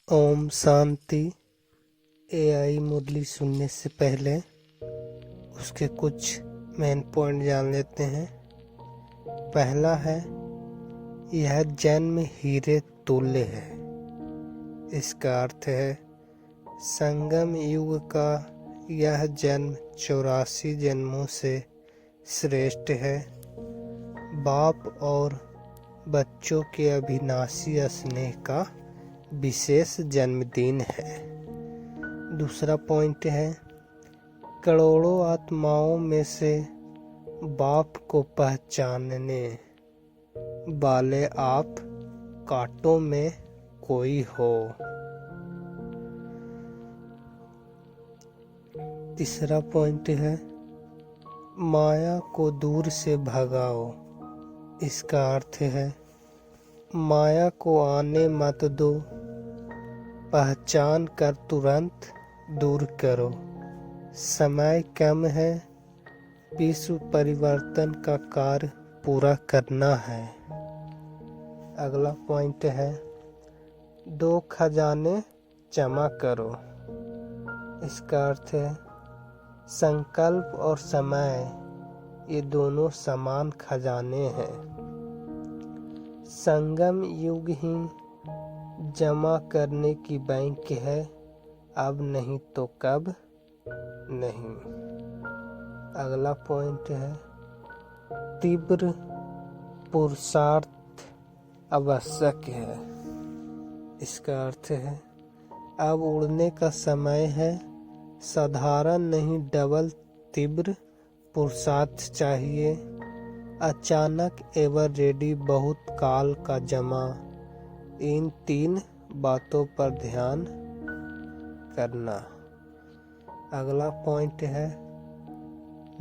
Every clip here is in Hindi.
ओम शांति। एआई मुरली सुनने से पहले उसके कुछ मेन पॉइंट जान लेते हैं। पहला है, यह जन्म हीरे तुल्य है। इसका अर्थ है संगम युग का यह जन्म 84 जन्मों से श्रेष्ठ है। बाप और बच्चों के अविनाशी स्नेह का विशेष जन्मदिन है। दूसरा पॉइंट है, करोड़ों आत्माओं में से बाप को पहचानने वाले आप कांटों में कोई हो। तीसरा पॉइंट है, माया को दूर से भगाओ। इसका अर्थ है माया को आने मत दो, पहचान कर तुरंत दूर करो। समय कम है, विश्व परिवर्तन का कार्य पूरा करना है। अगला पॉइंट है, 2 खजाने जमा करो। इसका अर्थ है संकल्प और समय, ये दोनों समान खजाने हैं। संगम युग ही जमा करने की बैंक है, अब नहीं तो कब नहीं। अगला पॉइंट है, तीव्र पुरुषार्थ आवश्यक है। इसका अर्थ है अब उड़ने का समय है, साधारण नहीं डबल तीव्र पुरुषार्थ चाहिए। अचानक एवर रेडी बहुत काल का जमा, इन 3 बातों पर ध्यान करना। अगला पॉइंट है,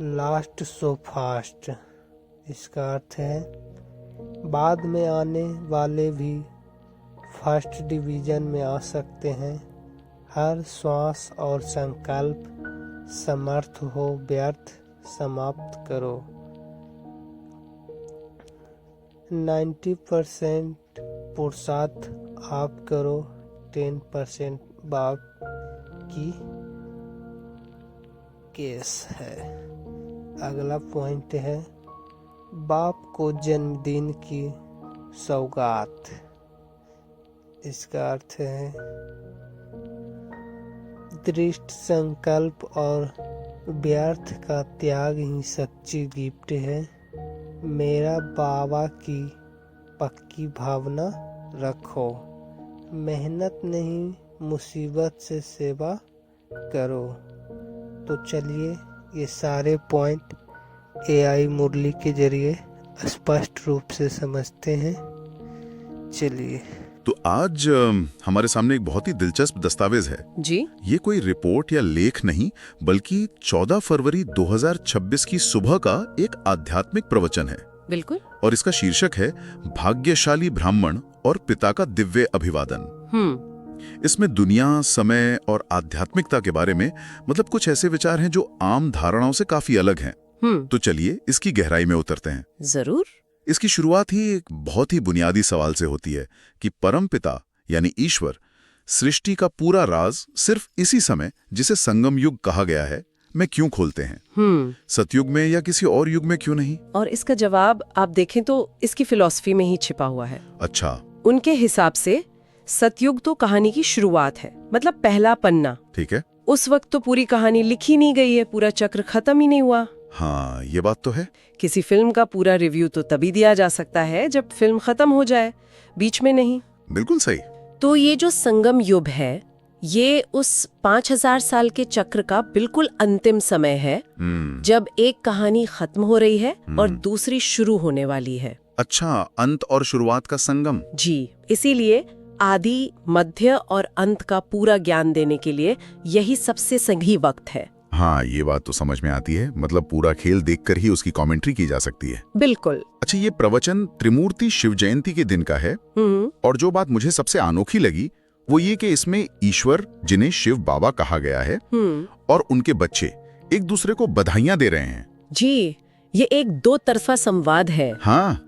लास्ट सो फास्ट। इसका अर्थ है बाद में आने वाले भी फर्स्ट डिवीजन में आ सकते हैं। हर श्वास और संकल्प समर्थ हो, व्यर्थ समाप्त करो। 90% पुरुषार्थ आप करो, 10% बाप की केस है। अगला पॉइंट है, बाप को जन्मदिन की सौगात। इसका अर्थ है दृढ़ संकल्प और व्यर्थ का त्याग ही सच्ची गिफ्ट है। मेरा बाबा की पक्की भावना रखो, मेहनत नहीं मुसीबत से सेवा करो। तो चलिए ये सारे पॉइंट एआई मुरली के जरिए स्पष्ट रूप से समझते हैं। चलिए, तो आज हमारे सामने एक बहुत ही दिलचस्प दस्तावेज है जी। ये कोई रिपोर्ट या लेख नहीं, बल्कि 14 फरवरी 2026 की सुबह का एक आध्यात्मिक प्रवचन है। बिल्कुल। और इसका शीर्षक है भाग्यशाली ब्राह्मण और पिता का दिव्य अभिवादन। इसमें दुनिया, समय और आध्यात्मिकता के बारे में मतलब कुछ ऐसे विचार हैं जो आम धारणाओं से काफी अलग हैं। तो चलिए इसकी गहराई में उतरते हैं। जरूर। इसकी शुरुआत ही एक बहुत ही बुनियादी सवाल से होती है कि परम पिता यानी ईश्वर, सृष्टि का पूरा राज सिर्फ इसी समय, जिसे संगम युग कहा गया है, में क्यों खोलते हैं? सतयुग में या किसी और युग में क्यों नहीं? और इसका जवाब आप देखें तो इसकी फिलॉसफी में ही छिपा हुआ है। अच्छा। उनके हिसाब से सतयुग तो कहानी की शुरुआत है, मतलब पहला पन्ना। ठीक है। उस वक्त तो पूरी कहानी लिखी नहीं गई है, पूरा चक्र खत्म ही नहीं हुआ। हाँ, ये बात तो है। किसी फिल्म का पूरा रिव्यू तो तभी दिया जा सकता है जब फिल्म खत्म हो जाए, बीच में नहीं। बिल्कुल सही। तो ये जो संगम युग है, ये उस 5000 साल के चक्र का बिल्कुल अंतिम समय है, जब एक कहानी खत्म हो रही है और दूसरी शुरू होने वाली है। अच्छा, अंत और शुरुआत का संगम। जी, इसीलिए आदि, मध्य और अंत का पूरा ज्ञान देने के लिए यही सबसे सही वक्त है। हाँ, ये बात तो समझ में आती है। मतलब पूरा खेल देखकर ही उसकी कमेंट्री की जा सकती है। बिल्कुल। अच्छा, ये प्रवचन त्रिमूर्ति शिव जयंती के दिन का है। और जो बात मुझे सबसे अनोखी लगी वो ये कि इसमें ईश्वर, जिन्हें शिव बाबा कहा गया है, और उनके बच्चे एक दूसरे को बधाइयां दे रहे हैं। जी, ये एक 2 तरफा संवाद है। हाँ,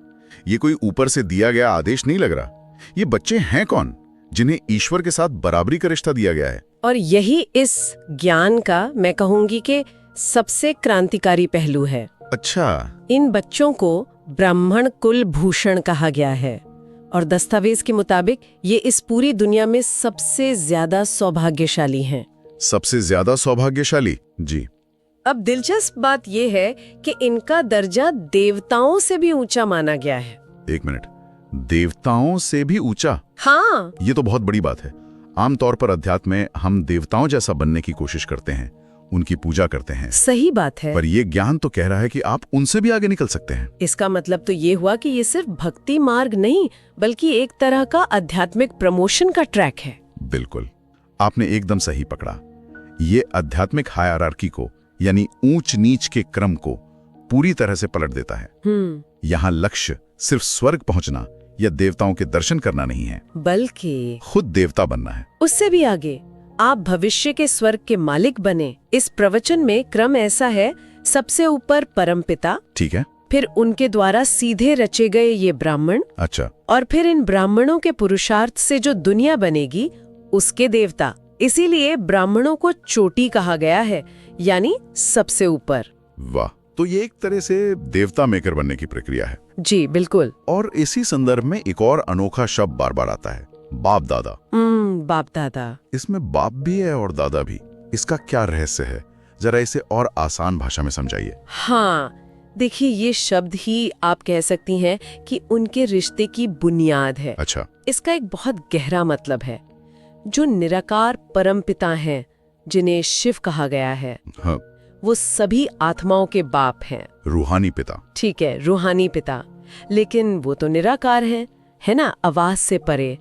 ये कोई ऊपर से दिया गया आदेश नहीं लग रहा। ये बच्चे हैं कौन? जिन्हें ईश्वर के साथ बराबरी का रिश्ता दिया गया है। और यही इस ज्ञान का मैं कहूंगी कि सबसे क्रांतिकारी पहलू है। अच्छा, इन बच्चों को ब्राह्मण कुल भूषण कहा गया है और दस्तावेज के मुताबिक ये इस पूरी दुनिया में सबसे ज्यादा सौभाग्यशाली हैं। सबसे ज्यादा सौभाग्यशाली? जी। अब दिलचस्प बात यह है कि इनका दर्जा देवताओं से भी ऊंचा माना गया है। एक मिनट, देवताओं से भी ऊंचा? हाँ, ये तो बहुत बड़ी बात है। आमतौर पर अध्यात्म में हम देवताओं जैसा बनने की कोशिश करते हैं, उनकी पूजा करते हैं। सही बात है। पर ये ज्ञान तो कह रहा है कि आप उनसे भी आगे निकल सकते हैं। इसका मतलब तो ये हुआ कि ये सिर्फ भक्ति मार्ग नहीं बल्कि एक तरह का आध्यात्मिक प्रमोशन का ट्रैक है। बिल्कुल, आपने एकदम सही पकड़ा। ये आध्यात्मिक हायरार्की को, यानी ऊंच नीच के क्रम को पूरी तरह से पलट देता है। यहाँ लक्ष्य सिर्फ स्वर्ग पहुंचना या देवताओं के दर्शन करना नहीं है, बल्कि खुद देवता बनना है। उससे भी आगे आप भविष्य के स्वर्ग के मालिक बने। इस प्रवचन में क्रम ऐसा है, सबसे ऊपर परमपिता, ठीक है, फिर उनके द्वारा सीधे रचे गए ये ब्राह्मण, अच्छा, और फिर इन ब्राह्मणों के पुरुषार्थ से जो दुनिया बनेगी उसके देवता। इसीलिए ब्राह्मणों को चोटी कहा गया है, यानी सबसे ऊपर। वाह, तो ये एक तरह से देवता मेकर बनने की प्रक्रिया है। जी बिल्कुल। और इसी संदर्भ में एक और अनोखा शब्द बार बार आता है, बाप दादा। बाप दादा। इसमें बाप भी है और दादा भी। इसका क्या रहस्य है, जरा इसे और आसान भाषा में समझाइए। हाँ, देखिए, ये शब्द ही आप कह सकती हैं कि उनके रिश्ते की बुनियाद है। अच्छा। इसका एक बहुत गहरा मतलब है। जो निराकार परमपिता हैं, जिन्हें शिव कहा गया है, हाँ, वो सभी आत्माओं के बाप हैं। रूहानी पिता। ठीक है, रूहानी पिता। लेकिन वो तो निराकार हैं, है ना, आवाज से परे।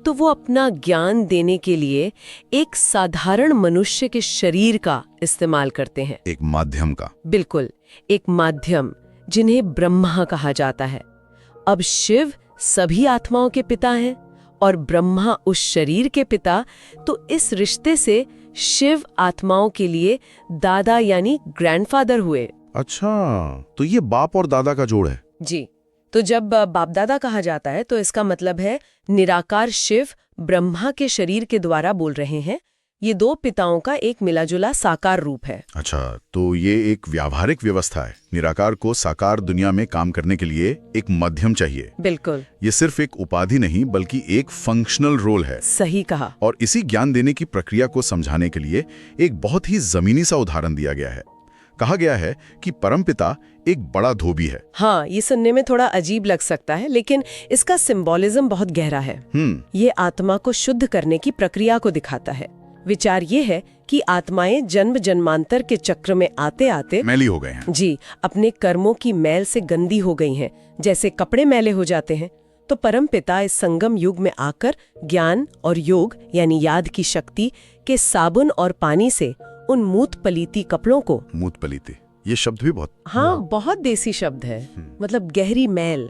तो वो अपना ज्ञान देने के लिए एक साधारण मनुष्य के शरीर का इस्तेमाल करते हैं। एक माध्यम का। बिल्कुल, एक माध्यम, जिन्हें ब्रह्मा कहा जाता है। अब शिव सभी आत्माओं के पिता हैं और ब्रह्मा उस शरीर के पिता, तो इस रिश्ते से शिव आत्माओं के लिए दादा यानी ग्रैंडफादर हुए। अच्छा, तो ये बाप और दादा का जोड़ है। जी, तो जब बाप दादा कहा जाता है तो इसका मतलब है निराकार शिव ब्रह्मा के शरीर के द्वारा बोल रहे हैं। ये दो पिताओं का एक मिलाजुला साकार रूप है। अच्छा, तो ये एक व्यावहारिक व्यवस्था है। निराकार को साकार दुनिया में काम करने के लिए एक माध्यम चाहिए। बिल्कुल। ये सिर्फ एक उपाधि नहीं बल्कि एक फंक्शनल रोल है। सही कहा। और इसी ज्ञान देने की प्रक्रिया को समझाने के लिए एक बहुत ही जमीनी सा उदाहरण दिया गया है। कहा गया है कि परमपिता एक बड़ा धोबी है। हाँ, ये सुनने में थोड़ा अजीब लग सकता है, लेकिन इसका सिंबोलिज्म बहुत गहरा है। ये आत्मा को शुद्ध करने की प्रक्रिया को दिखाता है। विचार ये है कि आत्माएं जन्म जन्मांतर के चक्र में आते आते मैली हो गए हैं। जी, अपने कर्मों की मैल से गंदी हो गई हैं, जैसे कपड़े मैले हो जाते हैं। तो परमपिता इस संगम युग में आकर ज्ञान और योग यानी याद की शक्ति के साबुन और पानी से उन मूत पलीती कपड़ों को, मूत पलीती, ये शब्द भी बहुत, हाँ, बहुत देसी शब्द है, मतलब गहरी मैल,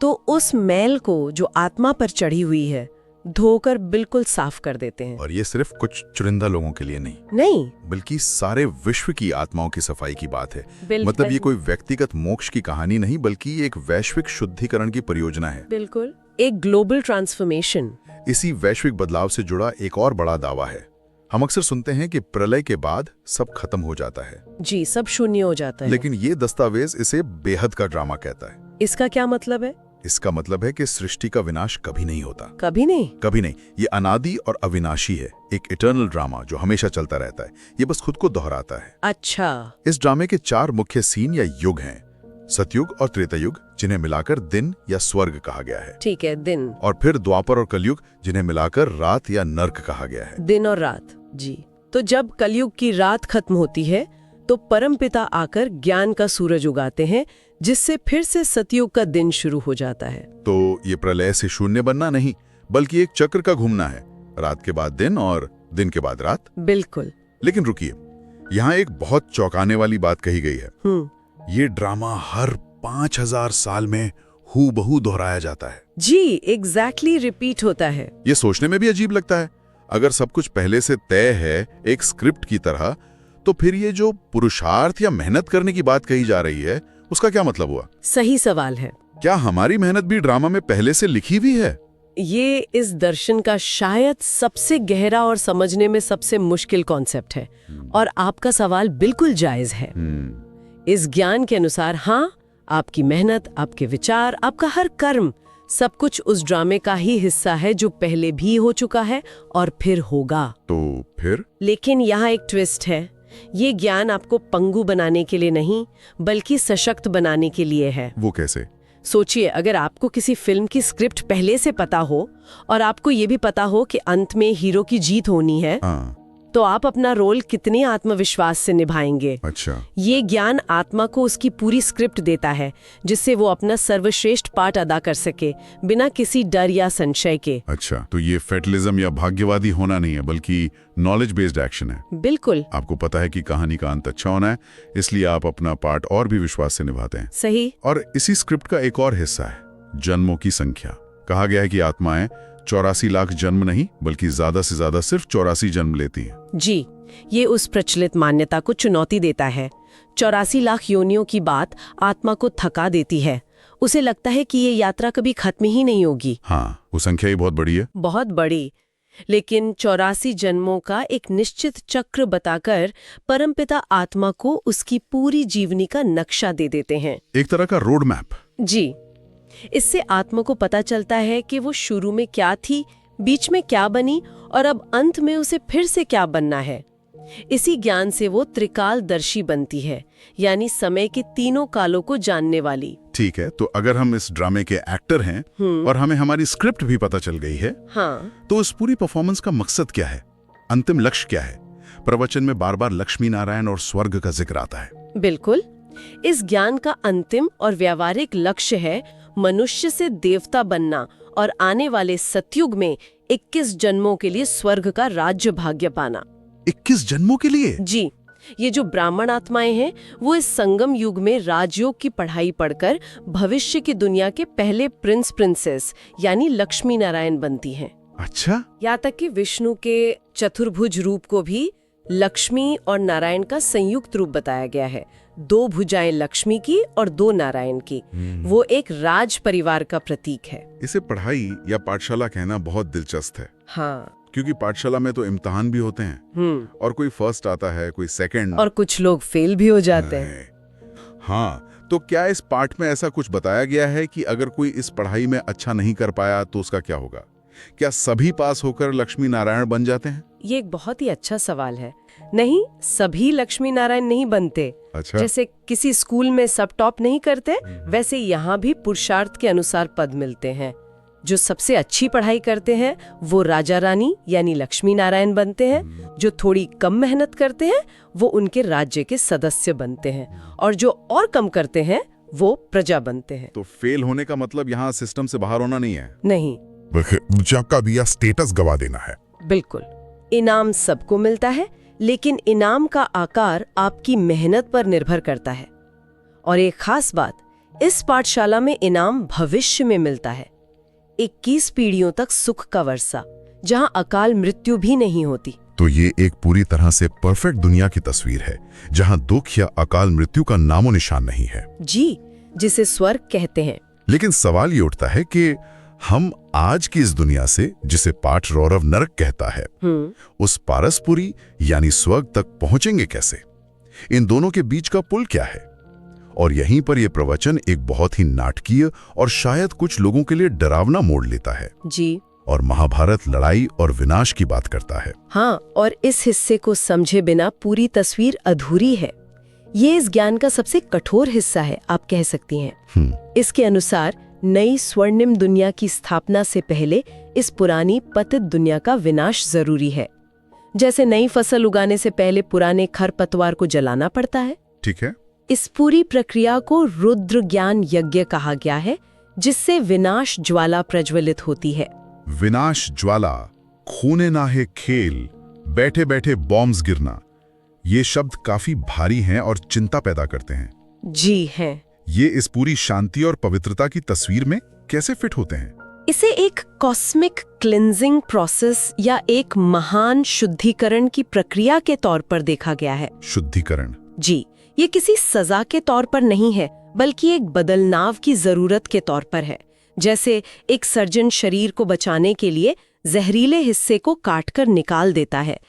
तो उस मैल को जो आत्मा पर चढ़ी हुई है धोकर बिल्कुल साफ कर देते हैं। और ये सिर्फ कुछ चुनिंदा लोगों के लिए नहीं, बल्कि सारे विश्व की आत्माओं की सफाई की बात है। मतलब ये कोई व्यक्तिगत मोक्ष की कहानी नहीं बल्कि एक वैश्विक शुद्धिकरण की परियोजना है। बिल्कुल, एक ग्लोबल ट्रांसफॉर्मेशन। इसी वैश्विक बदलाव से जुड़ा एक और बड़ा दावा है। हम अक्सर सुनते हैं कि प्रलय के बाद सब खत्म हो जाता है। जी, सब शून्य हो जाता है। लेकिन ये दस्तावेज इसे बेहद का ड्रामा कहता है। इसका क्या मतलब है? इसका मतलब है कि सृष्टि का विनाश कभी नहीं होता। कभी नहीं? कभी नहीं। ये अनादि और अविनाशी है, एक इटर्नल ड्रामा जो हमेशा चलता रहता है। ये बस खुद को दोहराता है। अच्छा। इस ड्रामे के 4 मुख्य सीन या युग हैं, सतयुग और त्रेतायुग, जिन्हें मिलाकर दिन या स्वर्ग कहा गया है। ठीक है, दिन। और फिर द्वापर और कलयुग, जिन्हें मिलाकर रात या नर्क कहा गया है। दिन और रात। जी, तो जब कलयुग की रात खत्म होती है तो परमपिता आकर ज्ञान का सूरज उगाते हैं, जिससे फिर से सतयुग का दिन शुरू हो जाता है। तो ये प्रलय से शून्य बनना नहीं बल्कि एक चक्र का घूमना है, रात के बाद दिन और दिन के बाद रात। बिल्कुल। लेकिन रुकिए, यहाँ एक बहुत चौंकाने वाली बात कही गई है। ये ड्रामा हर 5000 साल में हूबहू दोहराया जाता है। जी, एग्जैक्टली रिपीट होता है। ये सोचने में भी अजीब लगता है। अगर सब कुछ पहले से तय है एक स्क्रिप्ट की तरह, तो फिर ये जो पुरुषार्थ या मेहनत करने की बात कही जा रही है उसका क्या मतलब हुआ? सही सवाल है। क्या हमारी मेहनत भी ड्रामा में पहले से लिखी हुई है? ये इस दर्शन का शायद सबसे गहरा और समझने में सबसे मुश्किल कॉन्सेप्ट है, और आपका सवाल बिल्कुल जायज है। इस ज्ञान के अनुसार हाँ, आपकी मेहनत, आपके विचार, आपका हर कर्म, सब कुछ उस ड्रामे का ही हिस्सा है जो पहले भी हो चुका है और फिर होगा। तो फिर? लेकिन यहाँ एक ट्विस्ट है। ये ज्ञान आपको पंगु बनाने के लिए नहीं, बल्कि सशक्त बनाने के लिए है। वो कैसे? सोचिए, अगर आपको किसी फिल्म की स्क्रिप्ट पहले से पता हो और आपको ये भी पता हो कि अंत में हीरो की जीत होनी है, तो आप अपना रोल कितने आत्मविश्वास से निभाएंगे। अच्छा। ये ज्ञान आत्मा को उसकी पूरी स्क्रिप्ट देता है, जिससे वो अपना सर्वश्रेष्ठ पार्ट अदा कर सके, बिना किसी डर या संशय के। अच्छा, तो ये फेटलिज्म या भाग्यवादी होना नहीं है, बल्कि नॉलेज बेस्ड एक्शन है। बिल्कुल। आपको पता है कि कहानी का अंत अच्छा होना है, इसलिए आप अपना पार्ट और भी विश्वास से निभाते हैं। सही। और इसी स्क्रिप्ट का एक और हिस्सा है जन्मों की संख्या। कहा गया है कि आत्माएं 84 लाख जन्म नहीं, बल्कि ज्यादा से ज्यादा सिर्फ 84 जन्म लेती हैं। जी, ये उस प्रचलित मान्यता को चुनौती देता है। 84 लाख योनियों की बात आत्मा को थका देती है। उसे लगता है कि ये यात्रा कभी खत्म ही नहीं होगी। हाँ, वो संख्या ही बहुत बड़ी है। बहुत बड़ी। लेकिन 84 जन्मों का एक निश्चित चक्र बताकर परमपिता आत्मा को उसकी पूरी जीवनी का नक्शा दे देते हैं। एक तरह का रोड मैप। जी, इससे आत्मा को पता चलता है कि वो शुरू में क्या थी, बीच में क्या बनी और अब अंत में उसे फिर से क्या बनना है। इसी ज्ञान से वो त्रिकालदर्शी बनती है, यानी समय के तीनों कालों को जानने वाली। ठीक है, तो अगर हम इस ड्रामे के एक्टर हैं और हमें हमारी स्क्रिप्ट भी पता चल गई है, हाँ, तो इस पूरी परफॉर्मेंस का मकसद क्या है? अंतिम लक्ष्य क्या है? प्रवचन में बार बार लक्ष्मी नारायण और स्वर्ग का जिक्र आता है। बिल्कुल। इस ज्ञान का अंतिम और व्यावहारिक लक्ष्य है मनुष्य से देवता बनना और आने वाले सतयुग में 21 जन्मों के लिए स्वर्ग का राज्य भाग्य पाना। 21 जन्मों के लिए? जी, ये जो ब्राह्मण आत्माएं हैं, वो इस संगम युग में राजयोग की पढ़ाई पढ़कर भविष्य की दुनिया के पहले प्रिंस प्रिंसेस यानी लक्ष्मी नारायण बनती हैं। अच्छा। यहाँ तक कि विष्णु के चतुर्भुज रूप को भी लक्ष्मी और नारायण का संयुक्त रूप बताया गया है। 2 भुजाएं लक्ष्मी की और 2 नारायण की। वो एक राज परिवार का प्रतीक है। इसे पढ़ाई या पाठशाला कहना बहुत दिलचस्प है। हाँ, क्योंकि पाठशाला में तो इम्तिहान भी होते हैं, और कोई फर्स्ट आता है, कोई सेकंड, और कुछ लोग फेल भी हो जाते हैं। हाँ, तो क्या इस पाठ में ऐसा कुछ बताया गया है कि अगर कोई इस पढ़ाई में अच्छा नहीं कर पाया तो उसका क्या होगा? क्या सभी पास होकर लक्ष्मी नारायण बन जाते हैं? ये एक बहुत ही अच्छा सवाल है। नहीं, सभी लक्ष्मी नारायण नहीं बनते। अच्छा। जैसे किसी स्कूल में सब टॉप नहीं करते, वैसे यहाँ भी पुरुषार्थ के अनुसार पद मिलते हैं। जो सबसे अच्छी पढ़ाई करते हैं वो राजा रानी यानी लक्ष्मी नारायण बनते हैं। जो थोड़ी कम मेहनत करते हैं वो उनके राज्य के सदस्य बनते हैं, और जो और कम करते हैं वो प्रजा बनते हैं। तो फेल होने का मतलब यहाँ सिस्टम से बाहर होना नहीं है? नहीं, का दिया स्टेटस गवा देना है। बिल्कुल। इनाम सबको मिलता है, लेकिन इनाम का आकार आपकी मेहनत पर निर्भर करता है। और एक खास बात, इस पाठशाला में इनाम भविष्य में मिलता है। 21 पीढ़ियों तक सुख का वर्षा, जहां अकाल मृत्यु भी नहीं होती। तो ये एक पूरी तरह से परफेक्ट दुनिया की तस्वीर है, जहां दुख या अकाल मृत्यु का नामो निशान नहीं है। जी, जिसे स्वर्ग कहते हैं। लेकिन सवाल ये उठता है कि हम आज की इस दुनिया से, जिसे पाठ रौरव नरक कहता है, उस पारसपुरी यानी स्वर्ग तक पहुंचेंगे कैसे? इन दोनों के बीच का पुल क्या है? और यहीं पर यह प्रवचन एक बहुत ही नाटकीय और शायद कुछ लोगों के लिए डरावना मोड़ लेता है। जी। और महाभारत लड़ाई और विनाश की बात करता है। हाँ, और इस हिस्से को समझे बिना पूरी तस्वीर अधूरी है। ये इस ज्ञान का सबसे कठोर हिस्सा है, आप कह सकती हैं। इसके अनुसार नई स्वर्णिम दुनिया की स्थापना से पहले इस पुरानी पतित दुनिया का विनाश जरूरी है। जैसे नई फसल उगाने से पहले पुराने खरपतवार को जलाना पड़ता है। ठीक है। इस पूरी प्रक्रिया को रुद्र ज्ञान यज्ञ कहा गया है, जिससे विनाश ज्वाला प्रज्वलित होती है। विनाश ज्वाला, खूने नाहे खेल, बैठे बैठे बॉम्ब्स गिरना, ये शब्द काफी भारी हैं और चिंता पैदा करते हैं। जी हैं। ये इस पूरी शांति और पवित्रता की तस्वीर में कैसे फिट होते हैं? इसे एक कॉस्मिक क्लिंजिंग प्रोसेस या एक महान शुद्धिकरण की प्रक्रिया के तौर पर देखा गया है। शुद्धिकरण? जी, ये किसी सजा के तौर पर नहीं है, बल्कि एक बदलनाव की जरूरत के तौर पर है। जैसे एक सर्जन शरीर को बचाने के लिए जहरीले हिस्से को काटकर निकाल देता है,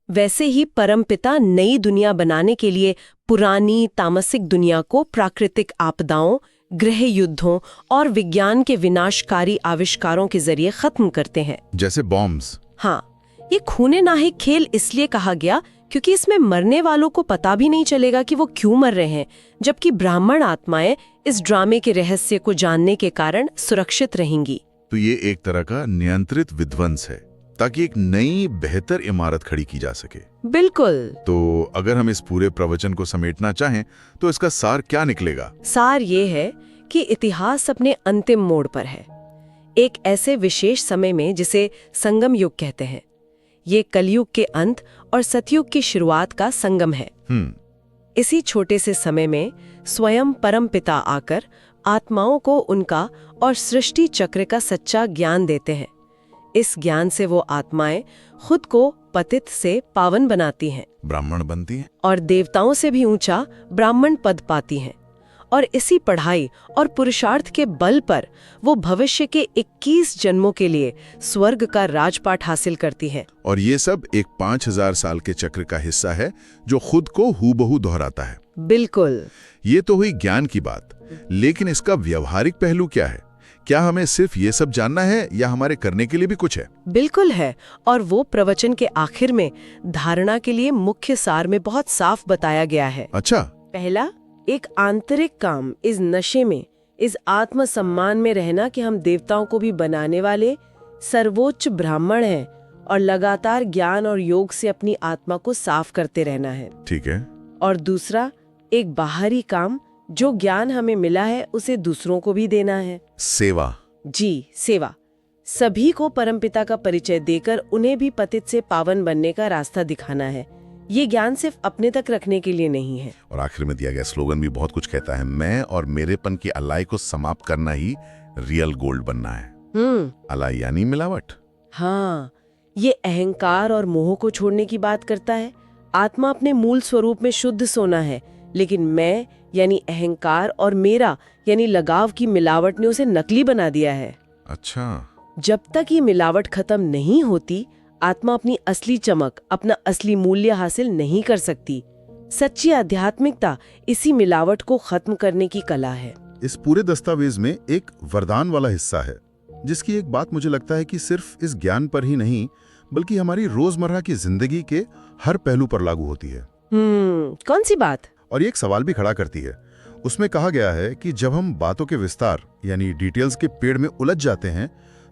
वैसे ही परमपिता नई दुनिया बनाने के लिए पुरानी तामसिक दुनिया को प्राकृतिक आपदाओं, गृह युद्धों और विज्ञान के विनाशकारी आविष्कारों के जरिए खत्म करते हैं। जैसे बॉम्ब्स। हाँ, ये खूने नाहिक खेल इसलिए कहा गया क्योंकि इसमें मरने वालों को पता भी नहीं चलेगा कि वो क्यों मर रहे हैं, जबकि ब्राह्मण आत्माएं इस ड्रामे के रहस्य को जानने के कारण सुरक्षित रहेंगी। तो ये एक तरह का नियंत्रित विध्वंस है, ताकि एक नई बेहतर इमारत खड़ी की जा सके। बिल्कुल। तो अगर हम इस पूरे प्रवचन को समेटना चाहें तो इसका सार क्या निकलेगा? सार ये है कि इतिहास अपने अंतिम मोड़ पर है, एक ऐसे विशेष समय में जिसे संगम युग कहते हैं। ये कलयुग के अंत और सतयुग की शुरुआत का संगम है। इसी छोटे से समय में स्वयं परमपिता आकर आत्माओं को उनका और सृष्टि चक्र का सच्चा ज्ञान देते हैं। इस ज्ञान से वो आत्माएं खुद को पतित से पावन बनाती हैं, ब्राह्मण बनती हैं और देवताओं से भी ऊंचा ब्राह्मण पद पाती हैं। और इसी पढ़ाई और पुरुषार्थ के बल पर वो भविष्य के 21 जन्मों के लिए स्वर्ग का राजपाट हासिल करती हैं। और ये सब एक 5000 साल के चक्र का हिस्सा है जो खुद को हूबहू दोहराता है। बिल्कुल। ये तो हुई ज्ञान की बात, लेकिन इसका व्यवहारिक पहलू क्या है? क्या हमें सिर्फ ये सब जानना है या हमारे करने के लिए भी कुछ है? बिल्कुल है, और वो प्रवचन के आखिर में धारणा के लिए मुख्य सार में बहुत साफ बताया गया है। अच्छा। पहला, एक आंतरिक काम, इस नशे में, इस आत्मसम्मान में रहना कि हम देवताओं को भी बनाने वाले सर्वोच्च ब्राह्मण हैं, और लगातार ज्ञान और योग से अपनी आत्मा को साफ करते रहना है। ठीक है। और दूसरा, एक बाहरी काम, जो ज्ञान हमें मिला है उसे दूसरों को भी देना है। सेवा। जी, सेवा। सभी को परमपिता का परिचय देकर उन्हें भी पतित से पावन बनने का रास्ता दिखाना है। ये ज्ञान सिर्फ अपने तक रखने के लिए नहीं है। और आखिर में दिया गया स्लोगन भी बहुत कुछ कहता है, मैं और मेरेपन की अलाई को समाप्त करना ही रियल गोल्ड बनना है। अलाई यानी मिलावट। हाँ, ये अहंकार और मोह को छोड़ने की बात करता है। आत्मा अपने मूल स्वरूप में शुद्ध सोना है, लेकिन मैं यानी अहंकार और मेरा यानी लगाव की मिलावट ने उसे नकली बना दिया है। अच्छा। जब तक ये मिलावट खत्म नहीं होती, आत्मा अपनी असली चमक, अपना असली मूल्य हासिल नहीं कर सकती। सच्ची आध्यात्मिकता इसी मिलावट को खत्म करने की कला है। इस पूरे दस्तावेज में एक वरदान वाला हिस्सा है, जिसकी एक बात मुझे लगता है कि सिर्फ इस ज्ञान पर ही नहीं बल्कि हमारी रोजमर्रा की जिंदगी के हर पहलू पर लागू होती है। कौन सी बात? और ये एक सवाल भी खड़ा करती है। उसमें कहा गया है कि जब हम बातों के विस्तार यानी डिटेल्स के पेड़ में उलझ जाते हैं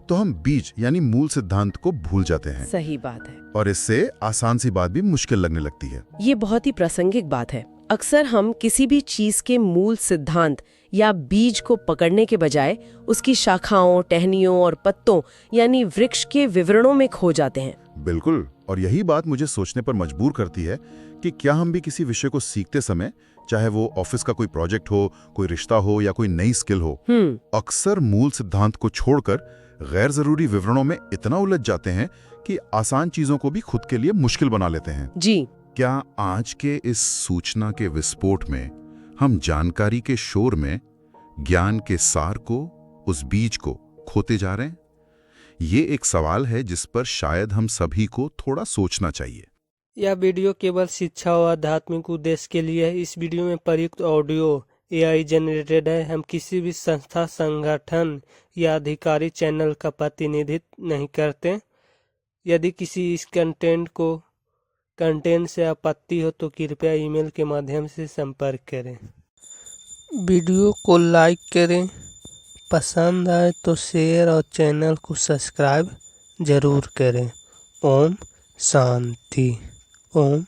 तो हम बीज यानी मूल सिद्धांत को भूल जाते हैं। सही बात है। और इससे आसान सी बात भी मुश्किल लगने लगती है। ये बहुत ही प्रासंगिक बात है। अक्सर हम किसी भी चीज के मूल सिद्धांत या बीज को पकड़ने के बजाय उसकी शाखाओं, टहनियों और पत्तों यानी वृक्ष के विवरणों में खो जाते हैं। बिल्कुल। और यही बात मुझे सोचने पर मजबूर करती है कि क्या हम भी किसी विषय को सीखते समय, चाहे वो ऑफिस का कोई प्रोजेक्ट हो, कोई रिश्ता हो या कोई नई स्किल हो, अक्सर मूल सिद्धांत को छोड़कर गैर जरूरी विवरणों में इतना उलझ जाते हैं कि आसान चीजों को भी खुद के लिए मुश्किल बना लेते हैं। जी। क्या आज के इस सूचना के विस्फोट में हम जानकारी के शोर में ज्ञान के सार को, उस बीज को खोते जा रहे हैं? ये एक सवाल है जिस पर शायद हम सभी को थोड़ा सोचना चाहिए। यह वीडियो केवल शिक्षा और आध्यात्मिक उद्देश्य के लिए है। इस वीडियो में प्रयुक्त ऑडियो AI जनरेटेड है। हम किसी भी संस्था, संगठन या अधिकारी चैनल का प्रतिनिधित्व नहीं करते। यदि किसी इस कंटेंट से आपत्ति हो तो कृपया ईमेल के माध्यम से संपर्क करें। वीडियो को लाइक करें, पसंद आए तो शेयर और चैनल को सब्सक्राइब जरूर करें। ओम शांति। ओम